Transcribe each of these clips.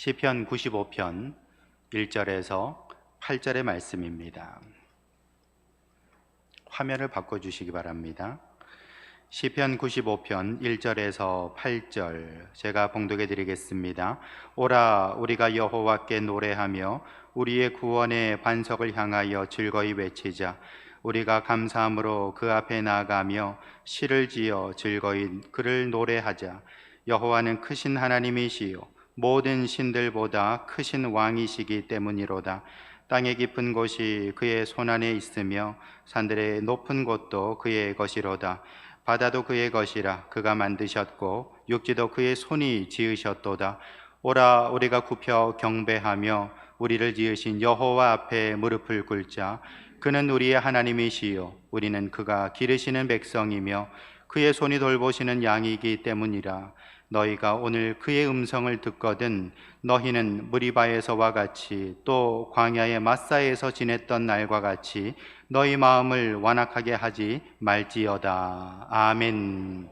시편 95편 1절에서 8절의 말씀입니다. 화면을 바꿔주시기 바랍니다. 시편 95편 1절에서 8절 제가 봉독해 드리겠습니다. 오라, 우리가 여호와께 노래하며 우리의 구원의 반석을 향하여 즐거이 외치자. 우리가 감사함으로 그 앞에 나아가며 시를 지어 즐거이 그를 노래하자. 여호와는 크신 하나님이시요 모든 신들보다 크신 왕이시기 때문이로다. 땅의 깊은 곳이 그의 손안에 있으며 산들의 높은 곳도 그의 것이로다. 바다도 그의 것이라. 그가 만드셨고 육지도 그의 손이 지으셨도다. 오라, 우리가 굽혀 경배하며 우리를 지으신 여호와 앞에 무릎을 꿇자. 그는 우리의 하나님이시요 우리는 그가 기르시는 백성이며 그의 손이 돌보시는 양이기 때문이라. 너희가 오늘 그의 음성을 듣거든 너희는 무리바에서와 같이 또 광야의 마사에서 지냈던 날과 같이 너희 마음을 완악하게 하지 말지어다. 아멘.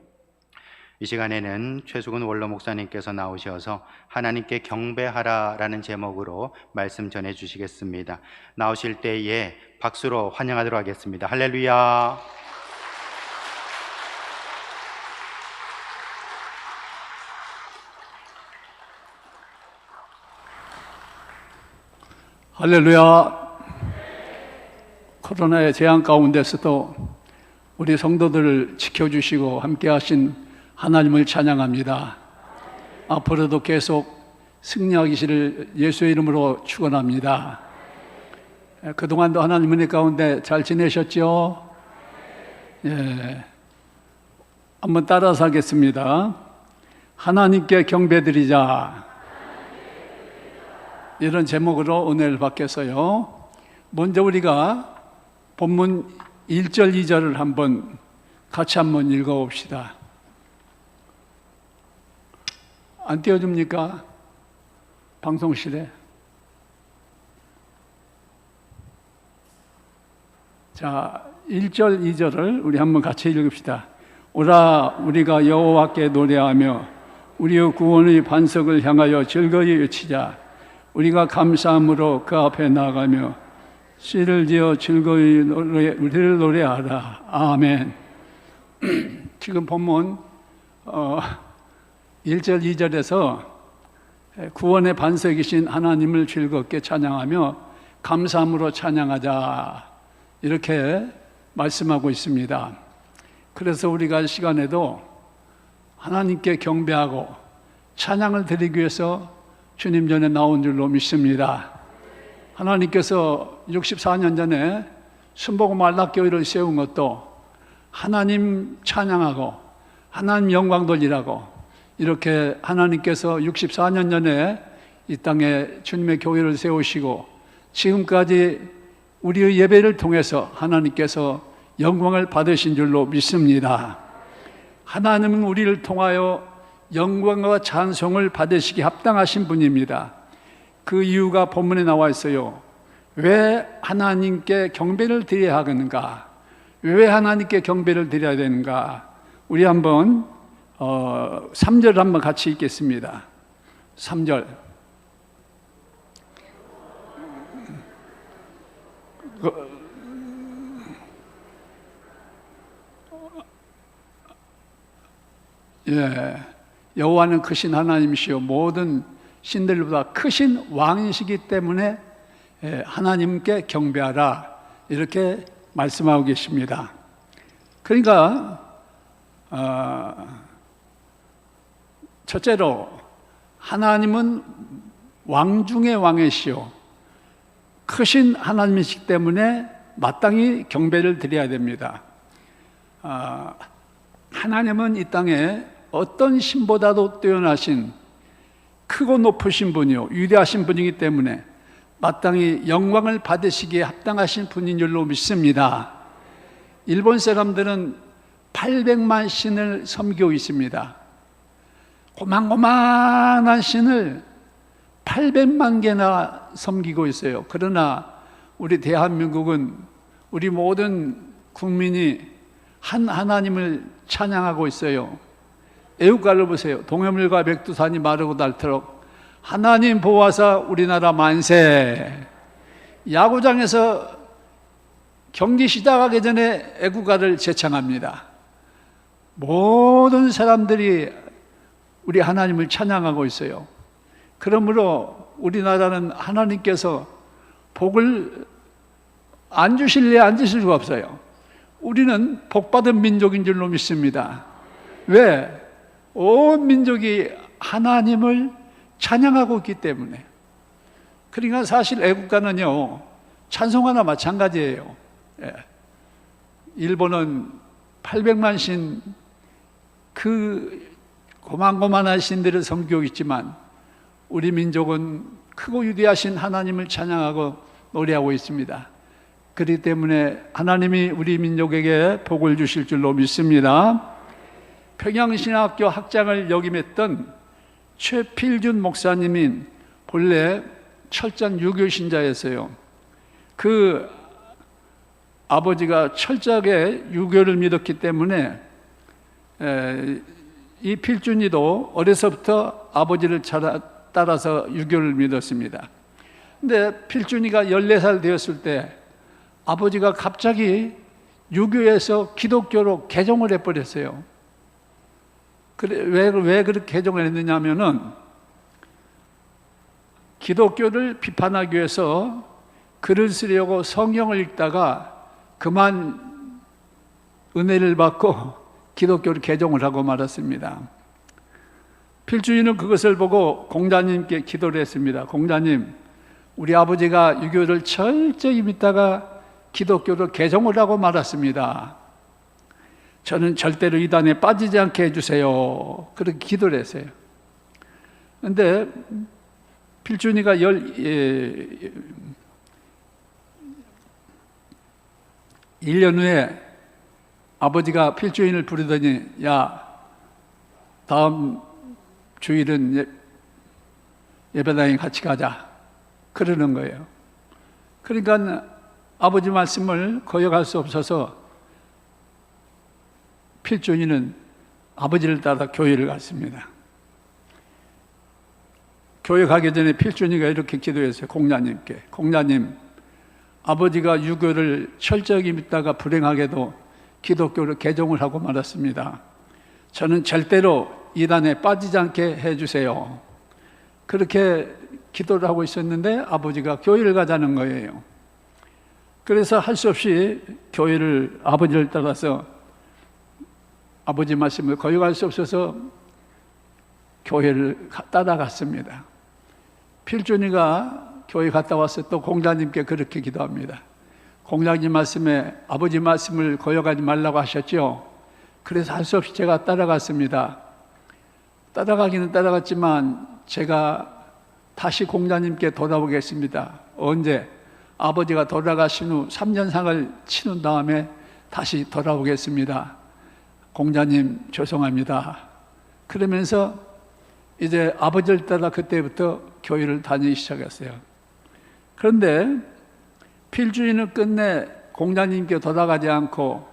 이 시간에는 최수근 원로 목사님께서 나오셔서 하나님께 경배하라라는 제목으로 말씀 전해 주시겠습니다. 나오실 때에 박수로 환영하도록 하겠습니다. 할렐루야. 할렐루야. 코로나의 재앙 가운데서도 우리 성도들을 지켜주시고 함께하신 하나님을 찬양합니다. 앞으로도 계속 승리하시기를 예수의 이름으로 축원합니다. 그동안도 하나님 은혜 가운데 잘 지내셨죠? 예. 한번 따라서 하겠습니다. 하나님께 경배드리자. 이런 제목으로 오늘 밖에서요. 먼저 우리가 본문 1절, 2절을 같이 한번 읽어봅시다. 안 띄워줍니까? 방송실에. 자, 1절, 2절을 우리 한번 같이 읽읍시다. 오라, 우리가 여호와께 노래하며 우리의 구원의 반석을 향하여 즐거이 외치자. 우리가 감사함으로 그 앞에 나가며 시를 지어 즐거이 우리를 노래하라. 아멘. 지금 본문 1절, 2절에서 구원의 반석이신 하나님을 즐겁게 찬양하며 감사함으로 찬양하자 이렇게 말씀하고 있습니다. 그래서 우리가 이 시간에도 하나님께 경배하고 찬양을 드리기 위해서 주님 전에 나온 줄로 믿습니다. 하나님께서 64년 전에 순복음 안락교회를 세운 것도 하나님 찬양하고 하나님 영광 돌리라고 이렇게 하나님께서 64년 전에 이 땅에 주님의 교회를 세우시고 지금까지 우리의 예배를 통해서 하나님께서 영광을 받으신 줄로 믿습니다. 하나님은 우리를 통하여 영광과 찬송을 받으시기 합당하신 분입니다. 그 이유가 본문에 나와 있어요. 왜 하나님께 경배를 드려야 하는가? 왜 하나님께 경배를 드려야 되는가? 우리 한번 3절 한번 같이 읽겠습니다. 3절. 예. 여호와는 크신 하나님이시요 모든 신들보다 크신 왕이시기 때문에 하나님께 경배하라 이렇게 말씀하고 계십니다. 그러니까 첫째로 하나님은 왕 중의 왕이시요 크신 하나님이시기 때문에 마땅히 경배를 드려야 됩니다. 하나님은 이 땅에 어떤 신보다도 뛰어나신 크고 높으신 분이요 위대하신 분이기 때문에 마땅히 영광을 받으시기에 합당하신 분인 줄로 믿습니다. 일본 사람들은 800만 신을 섬기고 있습니다. 고만고만한 신을 800만 개나 섬기고 있어요. 그러나 우리 대한민국은 우리 모든 국민이 한 하나님을 찬양하고 있어요. 애국가를 보세요. 동해물과 백두산이 마르고 닳도록 하나님 보호하사 우리나라 만세. 야구장에서 경기 시작하기 전에 애국가를 제창합니다. 모든 사람들이 우리 하나님을 찬양하고 있어요. 그러므로 우리나라는 하나님께서 복을 안 주실래 안 주실 수가 없어요. 우리는 복받은 민족인 줄로 믿습니다. 왜? 온 민족이 하나님을 찬양하고 있기 때문에. 그러니까 사실 애국가는요, 찬송가나 마찬가지예요. 예. 일본은 800만 신, 그 고만고만한 신들을 섬기고 있지만 우리 민족은 크고 위대하신 하나님을 찬양하고 노래하고 있습니다. 그렇기 때문에 하나님이 우리 민족에게 복을 주실 줄로 믿습니다. 평양신학교 학장을 역임했던 최필준 목사님인 본래 철저한 유교 신자였어요. 그 아버지가 철저하게 유교를 믿었기 때문에 이 필준이도 어려서부터 아버지를 따라서 유교를 믿었습니다. 근데 필준이가 14살 되었을 때 아버지가 갑자기 유교에서 기독교로 개종을 해버렸어요. 왜 그렇게 개종을 했느냐 하면은 기독교를 비판하기 위해서 글을 쓰려고 성경을 읽다가 그만 은혜를 받고 기독교를 개종을 하고 말았습니다. 필주인은 그것을 보고 공자님께 기도를 했습니다. 공자님, 우리 아버지가 유교를 철저히 믿다가 기독교를 개종을 하고 말았습니다. 저는 절대로 이단에 빠지지 않게 해주세요. 그렇게 기도를 했어요. 그런데 필준이가 1년 후에 아버지가 필주인을 부르더니, 야, 다음 주일은 예배당에 같이 가자. 그러는 거예요. 그러니까 아버지 말씀을 거역할 수 없어서 필준이는 아버지를 따라 교회를 갔습니다. 교회 가기 전에 필준이가 이렇게 기도했어요. 공자님께. 공자님, 아버지가 유교를 철저히 믿다가 불행하게도 기독교를 개종을 하고 말았습니다. 저는 절대로 이단에 빠지지 않게 해주세요. 그렇게 기도를 하고 있었는데 아버지가 교회를 가자는 거예요. 그래서 할 수 없이 교회를 아버지를 따라서 아버지 말씀을 거역할 수 없어서 교회를 따라갔습니다. 필준이가 교회 갔다 와서 또 공자님께 그렇게 기도합니다. 공자님 말씀에 아버지 말씀을 거역하지 말라고 하셨죠. 그래서 할 수 없이 제가 따라갔습니다. 따라가기는 따라갔지만 제가 다시 공자님께 돌아오겠습니다. 언제? 아버지가 돌아가신 후 3년상을 치른 다음에 다시 돌아오겠습니다. 공자님 죄송합니다. 그러면서 이제 아버지를 따라 그때부터 교회를 다니기 시작했어요. 그런데 필주인은 끝내 공자님께 돌아가지 않고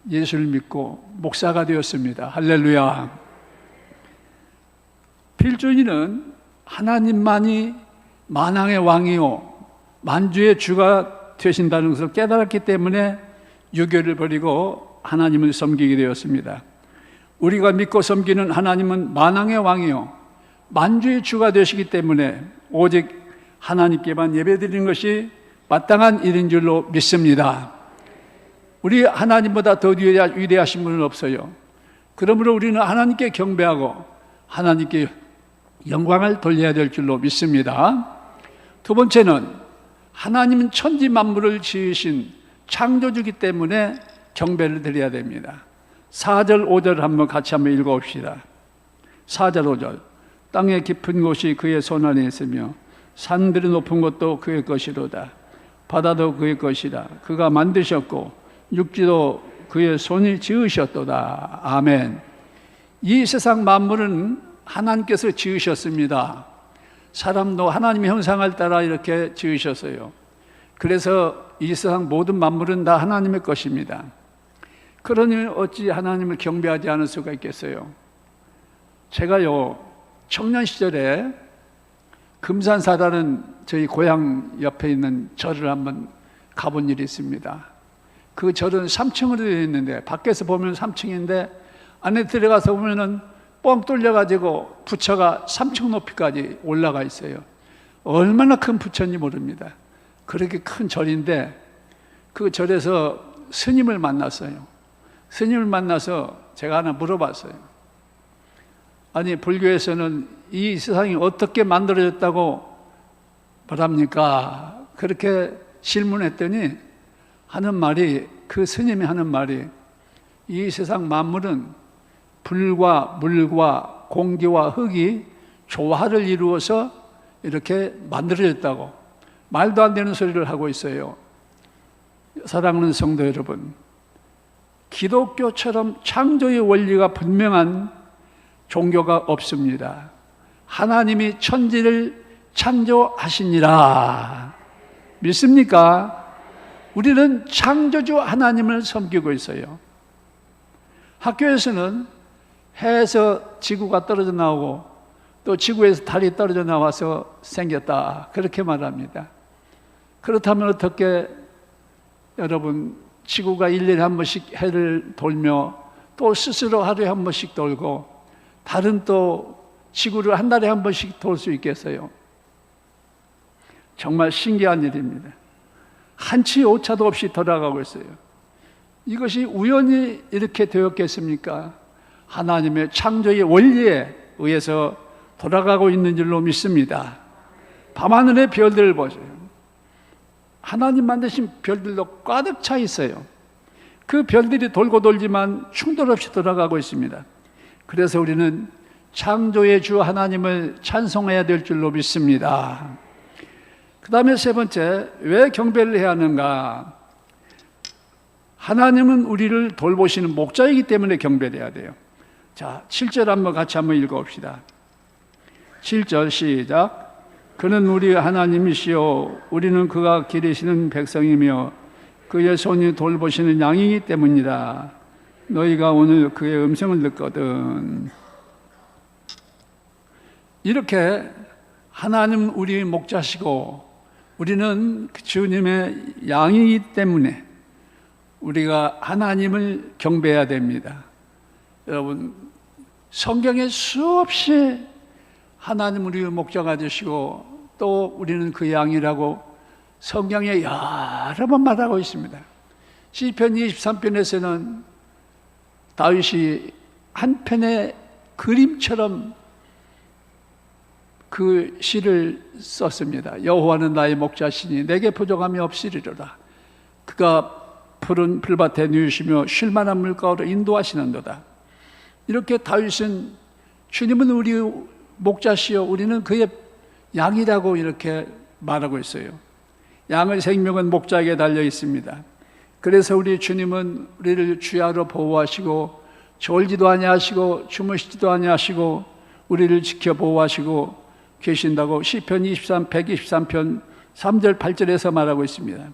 예수를 믿고 목사가 되었습니다. 할렐루야. 필주인은 하나님만이 만왕의 왕이요 만주의 주가 되신다는 것을 깨달았기 때문에 유교를 버리고 하나님을 섬기게 되었습니다. 우리가 믿고 섬기는 하나님은 만왕의 왕이요 만주의 주가 되시기 때문에 오직 하나님께만 예배드리는 것이 마땅한 일인 줄로 믿습니다. 우리 하나님보다 더 위대하신 분은 없어요. 그러므로 우리는 하나님께 경배하고 하나님께 영광을 돌려야 될 줄로 믿습니다. 두 번째는 하나님은 천지 만물을 지으신 창조주기 때문에 경배를 드려야 됩니다. 4절 5절 한번 같이 한번 읽어봅시다. 4절 5절 땅의 깊은 곳이 그의 손 안에 있으며 산들이 높은 것도 그의 것이로다. 바다도 그의 것이라. 그가 만드셨고 육지도 그의 손이 지으셨도다. 아멘. 이 세상 만물은 하나님께서 지으셨습니다. 사람도 하나님의 형상을 따라 이렇게 지으셨어요. 그래서 이 세상 모든 만물은 다 하나님의 것입니다. 그러니 어찌 하나님을 경배하지 않을 수가 있겠어요? 제가요 청년 시절에 금산사라는 저희 고향 옆에 있는 절을 한번 가본 일이 있습니다. 그 절은 3층으로 되어 있는데 밖에서 보면 3층인데 안에 들어가서 보면은 뻥 뚫려가지고 부처가 3층 높이까지 올라가 있어요. 얼마나 큰 부처인지 모릅니다. 그렇게 큰 절인데 그 절에서 스님을 만났어요. 스님을 만나서 제가 하나 물어봤어요. 아니, 불교에서는 이 세상이 어떻게 만들어졌다고 말합니까? 그렇게 질문했더니 하는 말이, 그 스님이 하는 말이, 이 세상 만물은 불과 물과 공기와 흙이 조화를 이루어서 이렇게 만들어졌다고 말도 안 되는 소리를 하고 있어요. 사랑하는 성도 여러분, 기독교처럼 창조의 원리가 분명한 종교가 없습니다. 하나님이 천지를 창조하시니라. 믿습니까? 우리는 창조주 하나님을 섬기고 있어요. 학교에서는 해에서 지구가 떨어져 나오고 또 지구에서 달이 떨어져 나와서 생겼다, 그렇게 말합니다. 그렇다면 어떻게 여러분, 지구가 1년에 한 번씩 해를 돌며 또 스스로 하루에 한 번씩 돌고 달은 또 지구를 한 달에 한 번씩 돌 수 있겠어요? 정말 신기한 일입니다. 한치 오차도 없이 돌아가고 있어요. 이것이 우연히 이렇게 되었겠습니까? 하나님의 창조의 원리에 의해서 돌아가고 있는 줄로 믿습니다. 밤하늘의 별들을 보세요. 하나님 만드신 별들도 가득 차 있어요. 그 별들이 돌고 돌지만 충돌 없이 돌아가고 있습니다. 그래서 우리는 창조의 주 하나님을 찬송해야 될 줄로 믿습니다. 그 다음에 세 번째, 왜 경배를 해야 하는가? 하나님은 우리를 돌보시는 목자이기 때문에 경배를 해야 돼요. 자, 7절 한번 같이 한번 읽어봅시다. 7절 시작. 그는 우리 하나님이시요 우리는 그가 기르시는 백성이며 그의 손이 돌보시는 양이기 때문이라. 너희가 오늘 그의 음성을 듣거든. 이렇게 하나님은 우리의 목자시고 우리는 주님의 양이기 때문에 우리가 하나님을 경배해야 됩니다. 여러분, 성경에 수없이 하나님 우리의 목자가 되시고 또 우리는 그 양이라고 성경에 여러 번 말하고 있습니다. 시편 23편에서는 다윗이 한 편의 그림처럼 그 시를 썼습니다. 여호와는 나의 목자시니 내게 부족함이 없으리로다. 그가 푸른 풀밭에 누우시며 쉴만한 물가로 인도하시는도다. 이렇게 다윗은 주님은 우리 목자시요 우리는 그의 양이라고 이렇게 말하고 있어요. 양의 생명은 목자에게 달려 있습니다. 그래서 우리 주님은 우리를 주야로 보호하시고 졸지도 아니하시고 주무시지도 아니하시고 우리를 지켜 보호하시고 계신다고 시편 123편 3절 8절에서 말하고 있습니다.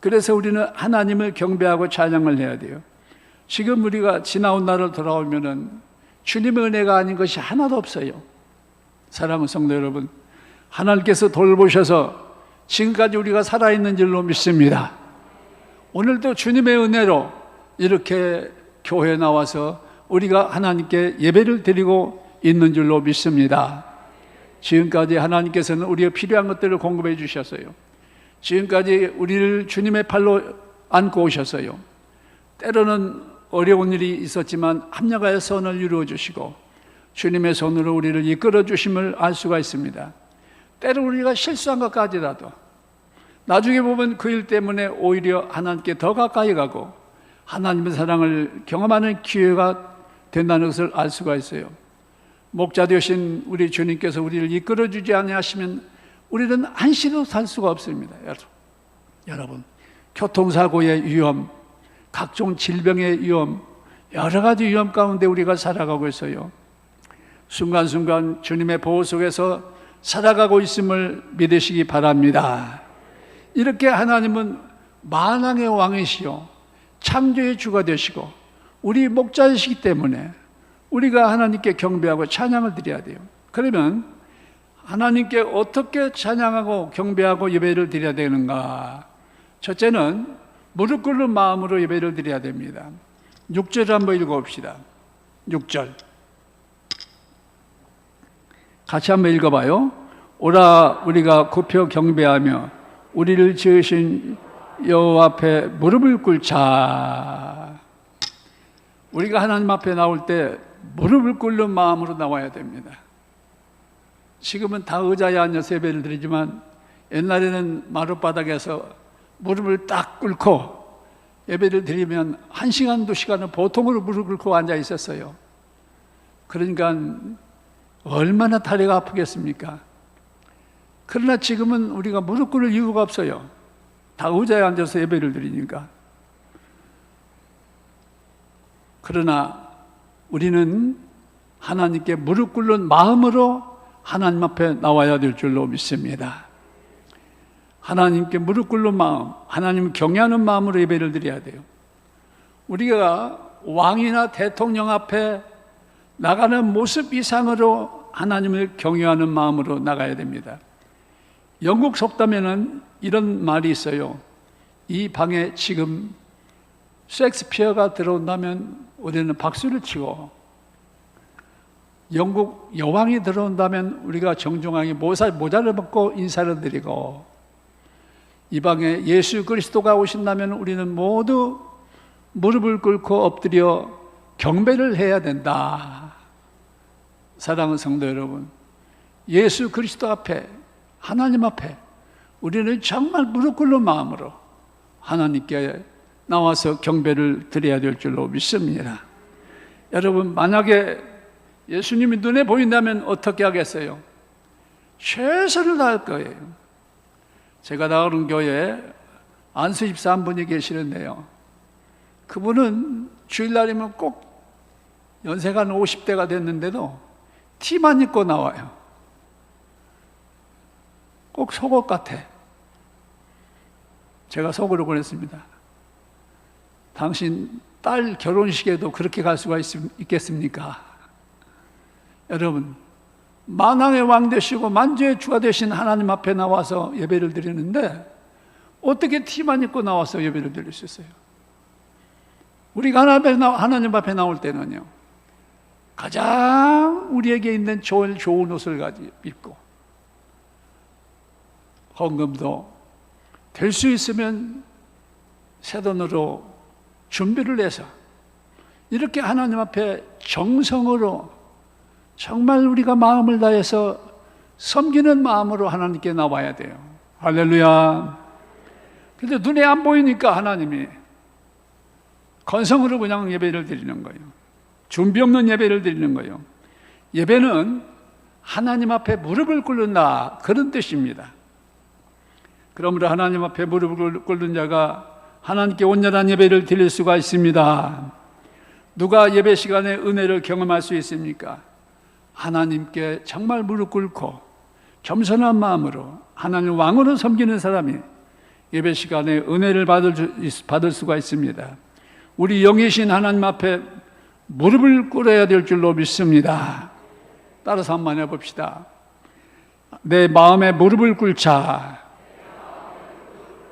그래서 우리는 하나님을 경배하고 찬양을 해야 돼요. 지금 우리가 지나온 날을 돌아오면은 주님의 은혜가 아닌 것이 하나도 없어요. 사랑하는 성도 여러분, 하나님께서 돌보셔서 지금까지 우리가 살아있는 줄로 믿습니다. 오늘도 주님의 은혜로 이렇게 교회에 나와서 우리가 하나님께 예배를 드리고 있는 줄로 믿습니다. 지금까지 하나님께서는 우리가 필요한 것들을 공급해 주셨어요. 지금까지 우리를 주님의 팔로 안고 오셨어요. 때로는 어려운 일이 있었지만 합력하여 선을 이루어 주시고 주님의 손으로 우리를 이끌어 주심을 알 수가 있습니다. 때로 우리가 실수한 것까지라도 나중에 보면 그 일 때문에 오히려 하나님께 더 가까이 가고 하나님의 사랑을 경험하는 기회가 된다는 것을 알 수가 있어요. 목자 되신 우리 주님께서 우리를 이끌어 주지 아니하시면 우리는 한시도 살 수가 없습니다. 여러분, 교통사고의 위험, 각종 질병의 위험, 여러 가지 위험 가운데 우리가 살아가고 있어요. 순간순간 주님의 보호 속에서 살아가고 있음을 믿으시기 바랍니다. 이렇게 하나님은 만왕의 왕이시요 창조의 주가 되시고 우리 목자이시기 때문에 우리가 하나님께 경배하고 찬양을 드려야 돼요. 그러면 하나님께 어떻게 찬양하고 경배하고 예배를 드려야 되는가? 첫째는 무릎 꿇는 마음으로 예배를 드려야 됩니다. 6절 한번 읽어봅시다. 6절 같이 한번 읽어봐요. 오라 우리가 굽혀 경배하며 우리를 지으신 여호와 앞에 무릎을 꿇자. 우리가 하나님 앞에 나올 때 무릎을 꿇는 마음으로 나와야 됩니다. 지금은 다 의자에 앉아서 예배를 드리지만 옛날에는 마룻바닥에서 무릎을 딱 꿇고 예배를 드리면 1시간, 2시간은 보통으로 무릎 꿇고 앉아 있었어요. 그러니까 얼마나 다리가 아프겠습니까? 그러나 지금은 우리가 무릎 꿇을 이유가 없어요. 다 의자에 앉아서 예배를 드리니까. 그러나 우리는 하나님께 무릎 꿇는 마음으로 하나님 앞에 나와야 될 줄로 믿습니다. 하나님께 무릎 꿇는 마음, 하나님을 경외하는 마음으로 예배를 드려야 돼요. 우리가 왕이나 대통령 앞에 나가는 모습 이상으로 하나님을 경외하는 마음으로 나가야 됩니다. 영국 속담에는 이런 말이 있어요. 이 방에 지금 셰익스피어가 들어온다면 우리는 박수를 치고, 영국 여왕이 들어온다면 우리가 정중하게 모자를 벗고 인사를 드리고, 이 방에 예수 그리스도가 오신다면 우리는 모두 무릎을 꿇고 엎드려 경배를 해야 된다. 사랑하는 성도 여러분, 예수 그리스도 앞에, 하나님 앞에 우리는 정말 무릎 꿇는 마음으로 하나님께 나와서 경배를 드려야 될 줄로 믿습니다. 여러분, 만약에 예수님이 눈에 보인다면 어떻게 하겠어요? 최선을 다할 거예요. 제가 나오는 교회에 안수 집사 한 분이 계시는데요, 그분은 주일날이면 꼭 연세가 한 50대가 됐는데도 티만 입고 나와요. 꼭 속옷 같아. 제가 속으로 보냈습니다. 당신 딸 결혼식에도 그렇게 갈 수가 있겠습니까? 여러분, 만왕의 왕 되시고 만주의 주가 되신 하나님 앞에 나와서 예배를 드리는데 어떻게 티만 입고 나와서 예배를 드릴 수 있어요? 우리가 하나님 앞에 나올 때는요, 가장 우리에게 있는 좋은 옷을 입고, 헌금도 될 수 있으면 새 돈으로 준비를 해서 이렇게 하나님 앞에 정성으로 정말 우리가 마음을 다해서 섬기는 마음으로 하나님께 나와야 돼요. 할렐루야. 그런데 눈에 안 보이니까 하나님이 건성으로 그냥 예배를 드리는 거예요. 준비 없는 예배를 드리는 거예요. 예배는 하나님 앞에 무릎을 꿇는다, 그런 뜻입니다. 그러므로 하나님 앞에 무릎을 꿇는 자가 하나님께 온전한 예배를 드릴 수가 있습니다. 누가 예배 시간에 은혜를 경험할 수 있습니까? 하나님께 정말 무릎 꿇고 겸손한 마음으로 하나님 왕으로 섬기는 사람이 예배 시간에 은혜를 받을 수가 있습니다. 우리 영이신 하나님 앞에 무릎을 꿇어야 될 줄로 믿습니다. 따라서 한번 해봅시다. 내 마음에 무릎을 꿇자.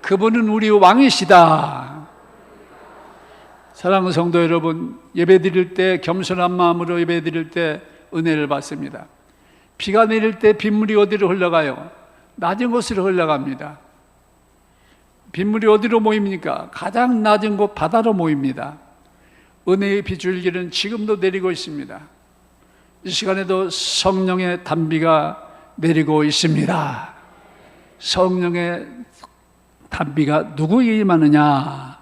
그분은 우리 왕이시다. 사랑하는 성도 여러분, 예배 드릴 때 겸손한 마음으로 예배 드릴 때 은혜를 받습니다. 비가 내릴 때 빗물이 어디로 흘러가요? 낮은 곳으로 흘러갑니다. 빗물이 어디로 모입니까? 가장 낮은 곳 바다로 모입니다. 은혜의 비줄기는 지금도 내리고 있습니다. 이 시간에도 성령의 단비가 내리고 있습니다. 성령의 단비가 누구에게 임하느냐?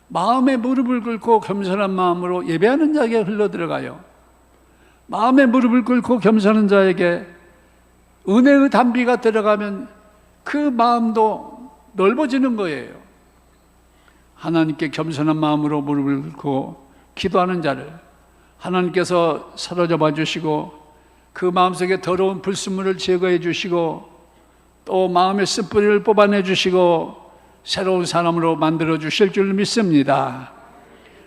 마음에 무릎을 꿇고 겸손한 마음으로 예배하는 자에게 흘러들어가요. 마음에 무릎을 꿇고 겸손한 자에게 은혜의 단비가 들어가면 그 마음도 넓어지는 거예요. 하나님께 겸손한 마음으로 무릎을 꿇고 기도하는 자를 하나님께서 사로잡아 주시고 그 마음속에 더러운 불순물을 제거해 주시고 또 마음의 쓴뿌리를 뽑아내 주시고 새로운 사람으로 만들어 주실 줄 믿습니다.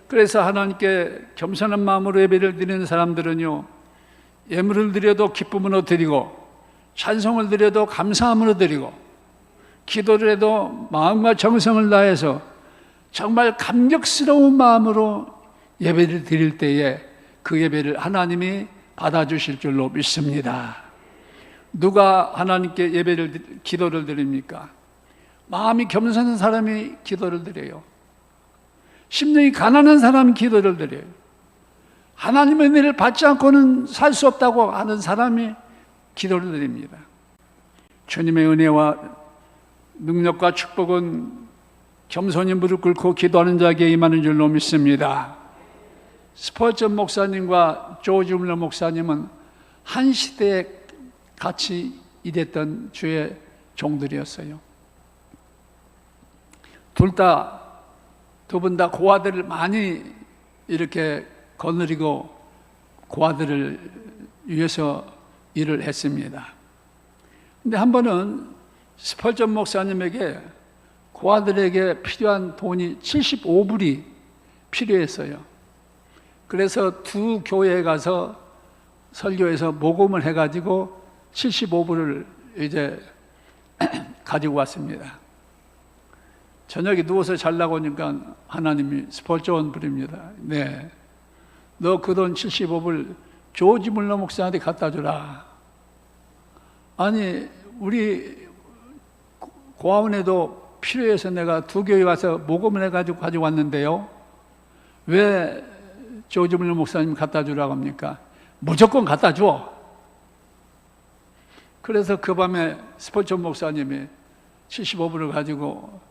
그래서 하나님께 겸손한 마음으로 예배를 드리는 사람들은요, 예물을 드려도 기쁨으로 드리고 찬송을 드려도 감사함으로 드리고 기도를 해도 마음과 정성을 다해서 정말 감격스러운 마음으로 예배를 드릴 때에 그 예배를 하나님이 받아주실 줄로 믿습니다. 누가 하나님께 기도를 드립니까? 마음이 겸손한 사람이 기도를 드려요. 심령이 가난한 사람이 기도를 드려요. 하나님의 은혜를 받지 않고는 살 수 없다고 하는 사람이 기도를 드립니다. 주님의 은혜와 능력과 축복은 겸손히 무릎 꿇고 기도하는 자에게 임하는 줄로 믿습니다. 스펄전 목사님과 조지 물러 목사님은 한 시대에 같이 일했던 주의 종들이었어요. 두 분 다 고아들을 많이 이렇게 거느리고 고아들을 위해서 일을 했습니다. 근데 한 번은 스펄전 목사님에게 고아들에게 필요한 돈이 75불이 필요했어요. 그래서 두 교회에 가서 설교해서 모금을 해가지고 75불을 이제 가지고 왔습니다. 저녁에 누워서 자려고 하니까 하나님이 스펄전 부릅니다. 네, 너 그 돈 75불 조지 물러 목사한테 갖다 주라. 아니, 우리 고아원에도 필요해서 내가 두 교회 와서 모금을 해가지고 가지고 왔는데요. 왜 조지 물러 목사님 갖다 주라고 합니까? 무조건 갖다 줘. 그래서 그 밤에 스펄전 목사님이 75불을 가지고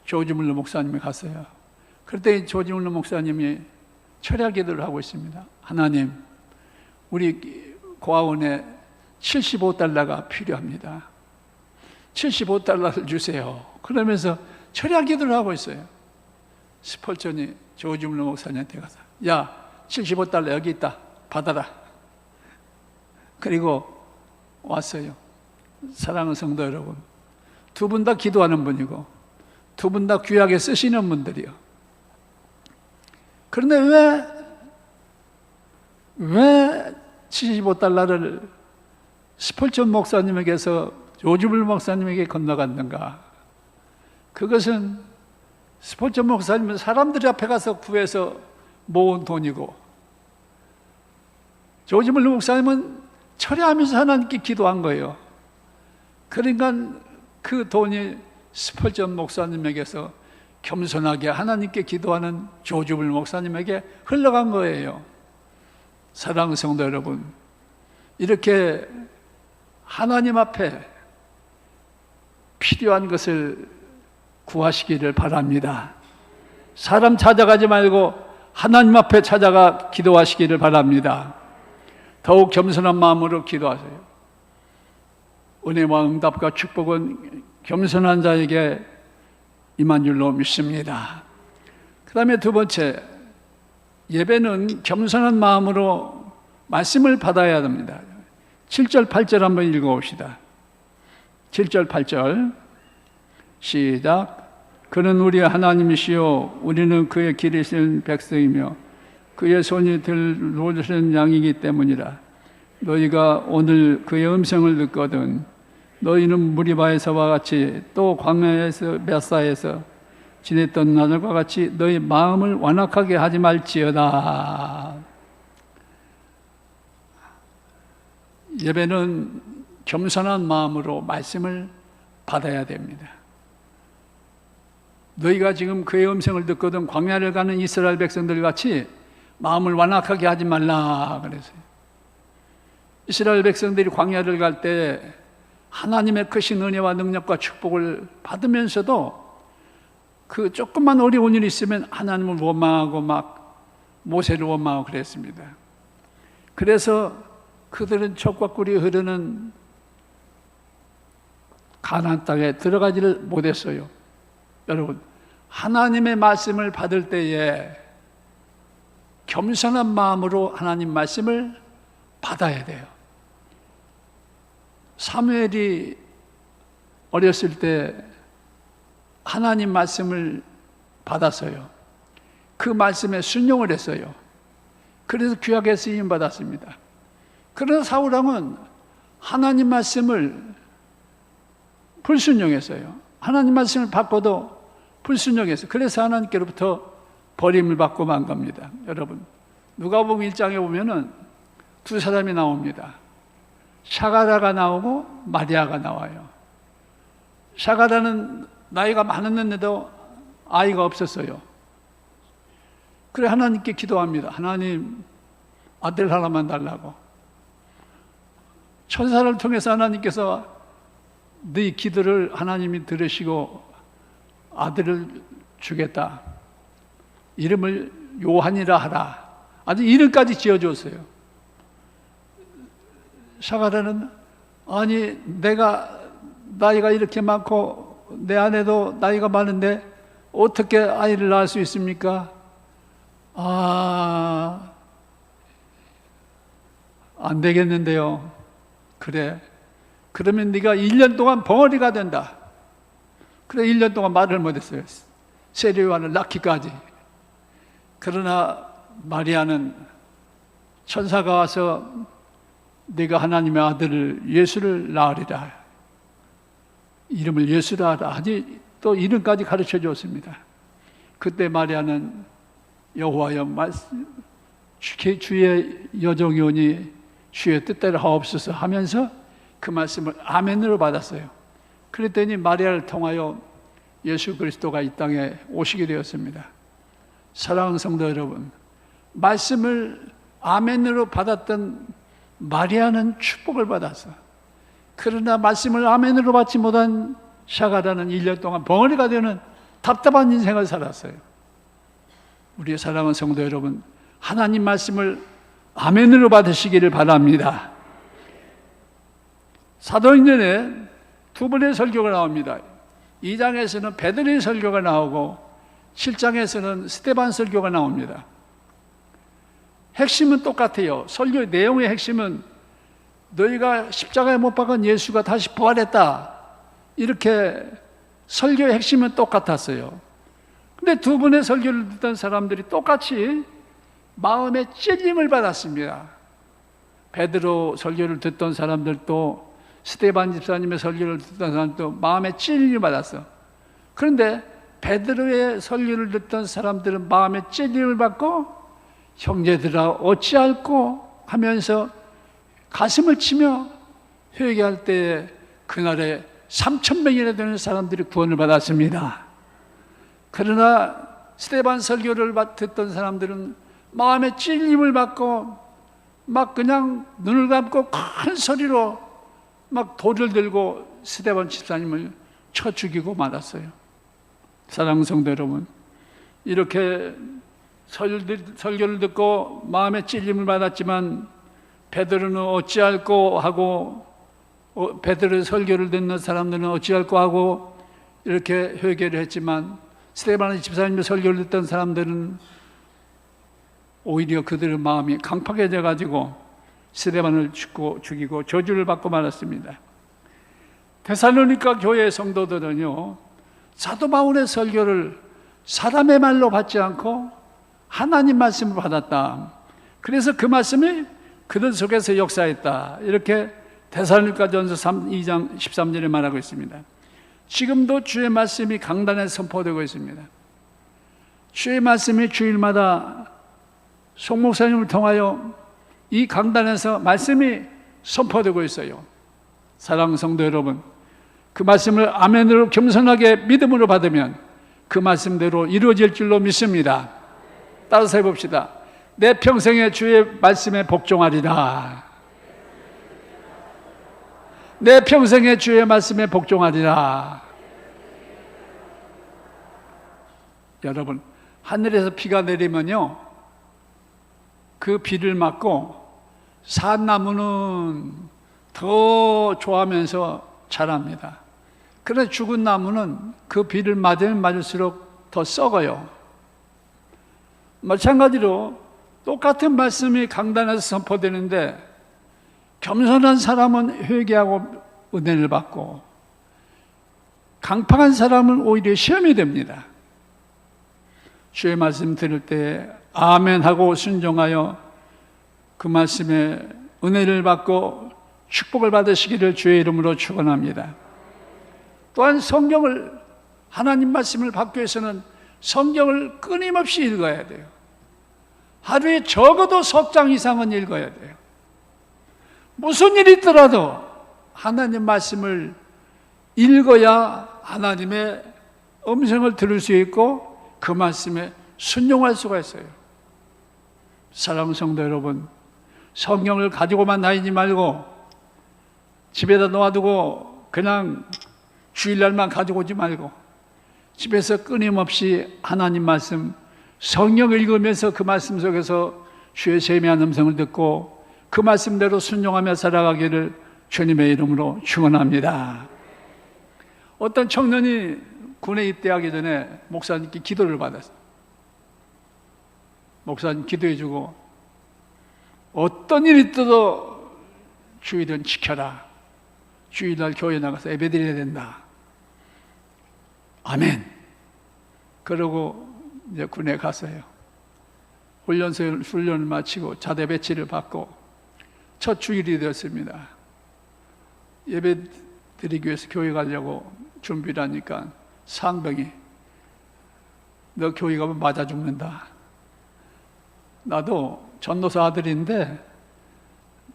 조지 물러 목사님이 갔어요. 그때 조지 물러 목사님이 철야 기도를 하고 있습니다. 하나님, 우리 고아원에 75달러가 필요합니다. 75달러를 주세요. 그러면서 철야 기도를 하고 있어요. 스펄전이 조지 물러 목사님한테 가서, 야, 75달러 여기 있다. 받아라. 그리고 왔어요. 사랑하는 성도 여러분, 두 분 다 기도하는 분이고 두 분 다 귀하게 쓰시는 분들이요. 그런데 왜 75달러를 스펄전 목사님에게서 조지 물러 목사님에게 건너갔는가? 그것은 스펄전 목사님은 사람들 앞에 가서 구해서 모은 돈이고, 조지 물러 목사님은 철야하면서 하나님께 기도한 거예요. 그러니까 그 돈이 스펄전 목사님에게서 겸손하게 하나님께 기도하는 조지 물러 목사님에게 흘러간 거예요. 사랑하는 성도 여러분, 이렇게 하나님 앞에 필요한 것을 구하시기를 바랍니다. 사람 찾아가지 말고 하나님 앞에 찾아가 기도하시기를 바랍니다. 더욱 겸손한 마음으로 기도하세요. 은혜와 응답과 축복은 겸손한 자에게 임한 줄로 믿습니다. 그 다음에 두 번째, 예배는 겸손한 마음으로 말씀을 받아야 됩니다. 7절 8절 한번 읽어봅시다. 7절 8절 시작. 그는 우리 하나님이시요 우리는 그의 길에 있는 백성이며 그의 손이 들노릇은 양이기 때문이라. 너희가 오늘 그의 음성을 듣거든 너희는 무리바에서와 같이 또 광야에서 메사에서 지냈던 날과 같이 너희 마음을 완악하게 하지 말지어다. 예배는 겸손한 마음으로 말씀을 받아야 됩니다. 너희가 지금 그의 음성을 듣거든 광야를 가는 이스라엘 백성들 같이 마음을 완악하게 하지 말라 그랬어요. 이스라엘 백성들이 광야를 갈 때 하나님의 크신 은혜와 능력과 축복을 받으면서도 그 조금만 어려운 일이 있으면 하나님을 원망하고 막 모세를 원망하고 그랬습니다. 그래서 그들은 젖과 꿀이 흐르는 가나안 땅에 들어가지를 못했어요. 여러분, 하나님의 말씀을 받을 때에 겸손한 마음으로 하나님 말씀을 받아야 돼요. 사무엘이 어렸을 때 하나님 말씀을 받았어요. 그 말씀에 순종을 했어요. 그래서 귀하게 쓰임 받았습니다. 그러나 사울왕은 하나님 말씀을 불순종했어요. 하나님 말씀을 받고도 불순종했어요. 그래서 하나님께로부터 버림을 받고 만 겁니다. 여러분, 누가복음 1장에 보면은 두 사람이 나옵니다. 샤가라가 나오고 마리아가 나와요. 샤가라는 나이가 많았는데도 아이가 없었어요. 그래 하나님께 기도합니다. 하나님, 아들 하나만 달라고. 천사를 통해서 하나님께서 네 기도를 하나님이 들으시고 아들을 주겠다. 이름을 요한이라 하라. 아주 이름까지 지어줬어요. 샤가라는 아니 내가 나이가 이렇게 많고 내 아내도 나이가 많은데 어떻게 아이를 낳을 수 있습니까? 안 되겠는데요. 그래. 그러면 네가 1년 동안 벙어리가 된다. 그래 1년 동안 말을 못했어요. 세례요한을 낳기까지. 그러나 마리아는 천사가 와서 네가 하나님의 아들을 예수를 낳으리라. 이름을 예수라 하라. 하니 또 이름까지 가르쳐 줬습니다. 그때 마리아는 여호와여 주의 여종이 오니 주의 뜻대로 하옵소서 하면서 그 말씀을 아멘으로 받았어요. 그랬더니 마리아를 통하여 예수 그리스도가 이 땅에 오시게 되었습니다. 사랑하는 성도 여러분, 말씀을 아멘으로 받았던 마리아는 축복을 받았어. 그러나 말씀을 아멘으로 받지 못한 샤가라는 1년 동안 벙어리가 되는 답답한 인생을 살았어요. 우리의 사랑하는 성도 여러분, 하나님 말씀을 아멘으로 받으시기를 바랍니다. 사도행전에 두 번의 설교가 나옵니다. 2장에서는 베드로의 설교가 나오고 7장에서는 스데반 설교가 나옵니다. 핵심은 똑같아요. 설교의 내용의 핵심은 너희가 십자가에 못 박은 예수가 다시 부활했다. 이렇게 설교의 핵심은 똑같았어요. 근데 두 번의 설교를 듣던 사람들이 똑같이 마음의 찔림을 받았습니다. 베드로 설교를 듣던 사람들도 스데반 집사님의 설교를 듣던 사람도 마음의 찔림을 받았어. 그런데 베드로의 설교를 듣던 사람들은 마음의 찔림을 받고 형제들아 어찌할꼬 하면서 가슴을 치며 회개할 때에 그날에 3,000명이나 되는 사람들이 구원을 받았습니다. 그러나 스데반 설교를 듣던 사람들은 마음의 찔림을 받고 막 그냥 눈을 감고 큰 소리로 막 돌을 들고 스데반 집사님을 쳐 죽이고 말았어요. 사랑하는 성도 여러분, 이렇게 설교를 듣고 마음의 찔림을 받았지만 베드로는 어찌할꼬 하고 베드로의 설교를 듣는 사람들은 어찌할꼬 하고 이렇게 회개를 했지만 스데반 집사님의 설교를 듣던 사람들은 오히려 그들의 마음이 강팍해져 가지고 스데반을 죽이고 저주를 받고 말았습니다. 데살로니가 교회의 성도들은요, 사도 바울의 설교를 사람의 말로 받지 않고 하나님 말씀을 받았다. 그래서 그 말씀이 그들 속에서 역사했다. 이렇게 데살로니가전서 2장 13절에 말하고 있습니다. 지금도 주의 말씀이 강단에 선포되고 있습니다. 주의 말씀이 주일마다 송 목사님을 통하여 이 강단에서 말씀이 선포되고 있어요. 사랑하는 성도 여러분, 그 말씀을 아멘으로 겸손하게 믿음으로 받으면 그 말씀대로 이루어질 줄로 믿습니다. 따라서 해봅시다. 내 평생에 주의 말씀에 복종하리라. 내 평생에 주의 말씀에 복종하리라. 여러분, 하늘에서 비가 내리면요, 그 비를 맞고 산 나무는 더 좋아하면서 자랍니다. 그러나 죽은 나무는 그 비를 맞으면 맞을수록 더 썩어요. 마찬가지로 똑같은 말씀이 강단에서 선포되는데 겸손한 사람은 회개하고 은혜를 받고 강팍한 사람은 오히려 시험이 됩니다. 주의 말씀 들을 때 아멘 하고 순종하여 그 말씀에 은혜를 받고 축복을 받으시기를 주의 이름으로 축원합니다. 또한 성경을, 하나님 말씀을 받기 위해서는 성경을 끊임없이 읽어야 돼요. 하루에 적어도 석 장 이상은 읽어야 돼요. 무슨 일이 있더라도 하나님 말씀을 읽어야 하나님의 음성을 들을 수 있고 그 말씀에 순종할 수가 있어요. 사랑하는 성도 여러분, 성경을 가지고만 다니지 말고 집에다 놓아두고 그냥 주일날만 가지고 오지 말고 집에서 끊임없이 하나님 말씀, 성경을 읽으면서 그 말씀 속에서 주의 세미한 음성을 듣고 그 말씀대로 순종하며 살아가기를 주님의 이름으로 축원합니다. 어떤 청년이 군에 입대하기 전에 목사님께 기도를 받았어요. 목사님 기도해주고 어떤 일이 있어도 주일은 지켜라. 주일날 교회 나가서 예배드려야 된다. 아멘. 그러고 이제 군에 갔어요. 훈련을 마치고 자대 배치를 받고 첫 주일이 되었습니다. 예배 드리기 위해서 교회 가려고 준비를 하니까 상병이 너 교회 가면 맞아 죽는다. 나도 전도사 아들인데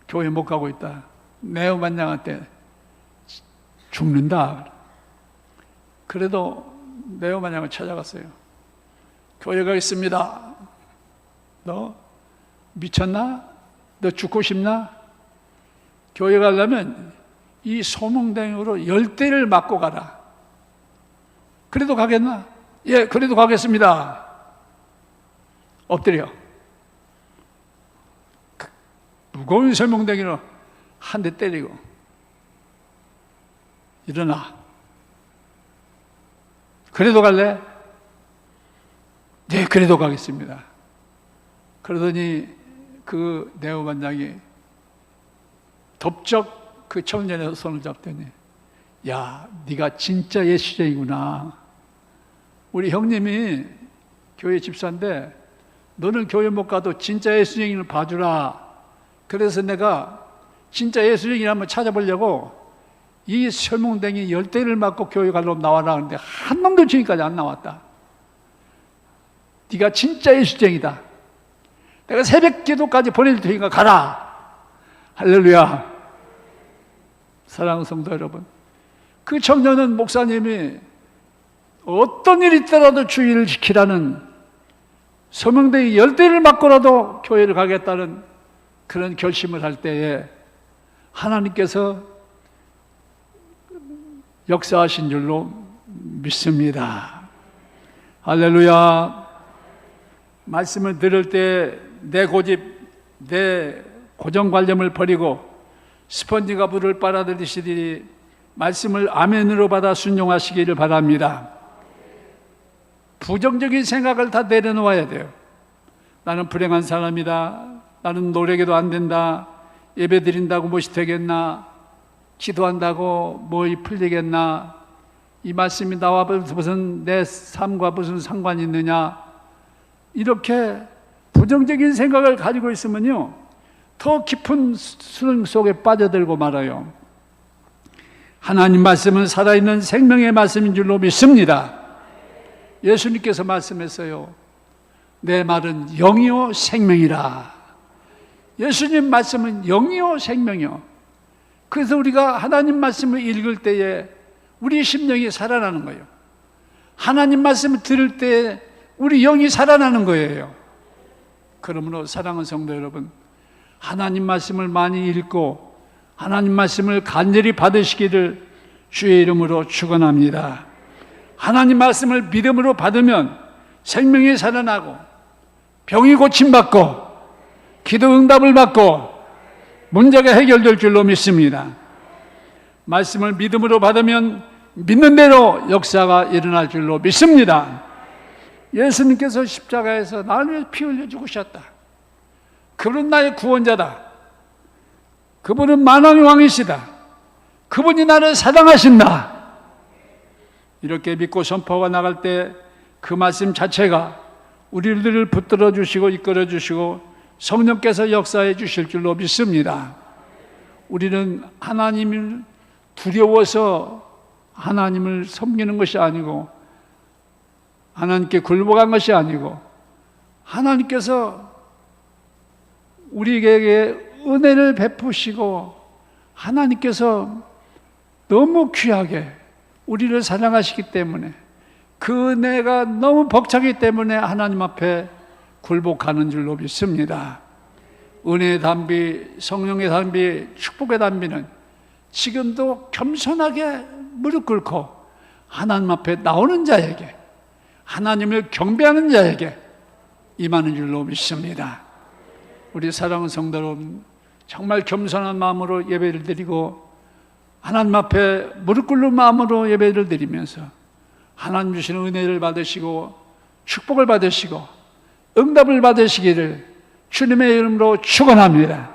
교회 못 가고 있다. 네오만장한테 죽는다. 그래도 네오만장을 찾아갔어요. 교회 가겠습니다. 너 미쳤나? 너 죽고 싶나? 교회 가려면 이 소몽댕이로 10대를 맞고 가라. 그래도 가겠나? 예, 그래도 가겠습니다. 엎드려. 무거운 소몽댕이로 한 대 때리고 일어나. 그래도 갈래? 네, 그래도 가겠습니다. 그러더니 그 내후반장이 덥적 그 청년의 손을 잡더니 야, 네가 진짜 예수쟁이구나. 우리 형님이 교회 집사인데 너는 교회 못 가도 진짜 예수쟁이를 봐주라. 그래서 내가 진짜 예수쟁이를 한번 찾아보려고 이 설몽댕이 10대를 맞고 교회 가려고 나와라 하는데 한 놈도 지금까지 안 나왔다. 네가 진짜 예수쟁이다. 내가 새벽 기도까지 보낼 테니까 가라. 할렐루야. 사랑하는 성도 여러분, 그 청년은 목사님이 어떤 일이 있더라도 주의를 지키라는 서명대의 10대를 맞고라도 교회를 가겠다는 그런 결심을 할 때에 하나님께서 역사하신 줄로 믿습니다. 할렐루야. 말씀을 들을 때 내 고집, 내 고정관념을 버리고 스펀지가 물을 빨아들이시듯이 말씀을 아멘으로 받아 순종하시기를 바랍니다. 부정적인 생각을 다 내려놓아야 돼요. 나는 불행한 사람이다. 나는 노력해도 안 된다. 예배 드린다고 무엇이 되겠나? 기도한다고 뭐이 풀리겠나? 이 말씀이 나와 무슨 내 삶과 무슨 상관이 있느냐? 이렇게 부정적인 생각을 가지고 있으면요, 더 깊은 수능 속에 빠져들고 말아요. 하나님 말씀은 살아있는 생명의 말씀인 줄로 믿습니다. 예수님께서 말씀했어요. 내 말은 영이요 생명이라. 예수님 말씀은 영이요 생명이요. 그래서 우리가 하나님 말씀을 읽을 때에 우리 심령이 살아나는 거예요. 하나님 말씀을 들을 때 우리 영이 살아나는 거예요. 그러므로 사랑하는 성도 여러분, 하나님 말씀을 많이 읽고 하나님 말씀을 간절히 받으시기를 주의 이름으로 축원합니다. 하나님 말씀을 믿음으로 받으면 생명이 살아나고 병이 고침받고 기도 응답을 받고 문제가 해결될 줄로 믿습니다. 말씀을 믿음으로 받으면 믿는 대로 역사가 일어날 줄로 믿습니다. 예수님께서 십자가에서 나를 위해 피 흘려 죽으셨다. 그분은 나의 구원자다. 그분은 만왕의 왕이시다. 그분이 나를 사랑하신다. 이렇게 믿고 선포가 나갈 때 그 말씀 자체가 우리들을 붙들어 주시고 이끌어 주시고 성령께서 역사해 주실 줄로 믿습니다. 우리는 하나님을 두려워서 하나님을 섬기는 것이 아니고 하나님께 굴복한 것이 아니고 하나님께서 우리에게 은혜를 베푸시고 하나님께서 너무 귀하게 우리를 사랑하시기 때문에 그 은혜가 너무 벅차기 때문에 하나님 앞에 굴복하는 줄로 믿습니다. 은혜의 담비, 성령의 담비, 축복의 담비는 지금도 겸손하게 무릎 꿇고 하나님 앞에 나오는 자에게, 하나님을 경배하는 자에게 임하는 줄로 믿습니다. 우리 사랑하는 성도 여러분, 정말 겸손한 마음으로 예배를 드리고 하나님 앞에 무릎 꿇는 마음으로 예배를 드리면서 하나님 주시는 은혜를 받으시고 축복을 받으시고 응답을 받으시기를 주님의 이름으로 축원합니다.